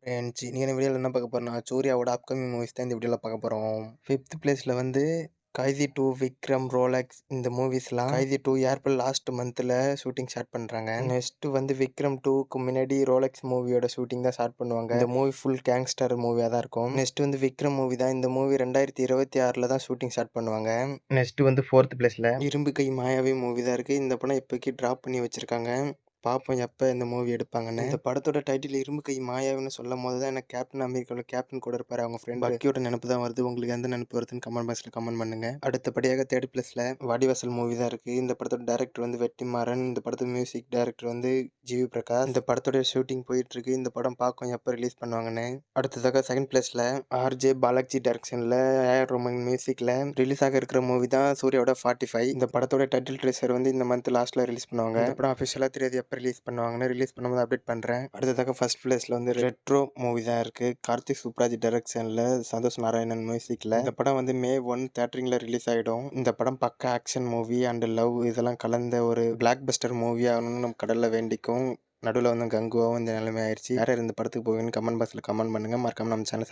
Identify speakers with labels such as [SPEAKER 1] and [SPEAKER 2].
[SPEAKER 1] Friends இன்னைக்கு இந்த வீடியோவில் என்ன பார்க்க போறோம்னா சூர்யாவோட அப்கமிங் மூவிஸ் தான் இந்த வீடியோவில் பார்க்க போகிறோம். ஃபிஃப்த் பிளேஸில் வந்து கைதி 2, விக்ரம், ரோலக்ஸ் இந்த மூவிஸ்லாம். கைதி 2 ஏப்ரல் லாஸ்ட் மந்தில் ஷூட்டிங் ஸ்டார்ட் பண்ணுறாங்க. நெக்ஸ்ட் வந்து விக்ரம் 2க்கு முன்னாடி ரோலக்ஸ் மூவியோட ஷூட்டிங் தான் ஸ்டார்ட் பண்ணுவாங்க. இந்த மூவி ஃபுல் கேங்ஸ்டர் மூவியாக தான் இருக்கும். நெக்ஸ்ட் வந்து விக்ரம் மூவி தான். இந்த மூவி 2026 தான் ஷூட்டிங் ஸ்டார்ட் பண்ணுவாங்க. நெக்ஸ்ட் வந்து ஃபோர்த் பிளேஸில் இரும்பு கை மாயாவி மூவி தான் இருக்குது. இந்த படம் இப்போக்கி ட்ராப் பண்ணி வச்சுருக்காங்க. பார்ப்போம் எப்போ இந்த மூவி எடுப்பாங்கன்னு. இந்த படத்தோட டைட்டில் இரும்பு கை மாயாவின்னு சொல்லும் போது தான் எனக்கு கேப்டன் அமெரிக்காவில் கேப்டன் கூட இருப்பார் அவங்க ஃப்ரெண்ட் பக்கியோட நினப்பு தான் வருது. உங்களுக்கு எந்த நினப்பு வருதுன்னு கமெண்ட் பாக்ஸில் கமெண்ட் பண்ணுங்க. அடுத்தபடியாக தேர்ட் பிளேஸில் வாடிவாசல் மூவி தான் இருக்குது. இந்த படத்தோட டேரக்டர் வந்து வெற்றிமாறன். இந்த படத்தோட மியூசிக் டைரக்டர் வந்து ஜிவி பிரகாஷ். இந்த படத்தோட ஷூட்டிங் போயிட்டு இருக்கு. இந்த படம் பார்க்கும் எப்போ ரிலீஸ் பண்ணுவாங்கன்னு. அடுத்ததாக செகண்ட் பிளேஸில் ஆர்ஜே பாலாஜி டைரக்ஷனில் ஏஆர் ரஹ்மான் மியூசிக்கில் ரிலீஸ் ஆக இருக்கிற மூவி தான் சூர்யாவோட 45. இந்த படத்தோட டைட்டில் ட்ரீசர் வந்து இந்த மந்த் லாஸ்ட்டில் ரிலீஸ் பண்ணுவாங்க. இந்த படம் அஃபிஷியலாக தெரியாது எப்போ ரிலீஸ் பண்ணுவாங்கன்னு. ரிலீஸ் பண்ணும்போது அப்டேட் பண்ணுறேன். அடுத்ததாக ஃபர்ஸ்ட் பிளேஸில் வந்து ரெட்ரோ மூவி தான் இருக்குது. கார்த்திக் சுப்ராஜ் டைரக்ஷனில் சந்தோஷ் நாராயணன் மியூசிக்கில். இந்த படம் வந்து May 1 தேட்டரிங்கில் ரிலீஸ் ஆகிடும். இந்த படம் பக்கா ஆக்ஷன் மூவி அண்ட் லவ் இதெல்லாம் கலந்த ஒரு பிளாக் பஸ்டர் மூவி ஆகணும்னு நம்ம கடலில் வேண்டிக்கும். நடுவில் வந்து கங்குவாவும் இந்த நிலைமை ஆயிடுச்சு. யார் இந்த படத்துக்கு போவீங்கன்னு கமெண்ட் பாக்ஸில் கமெண்ட் பண்ணுங்கள். மறக்காம நம்ம சேனல்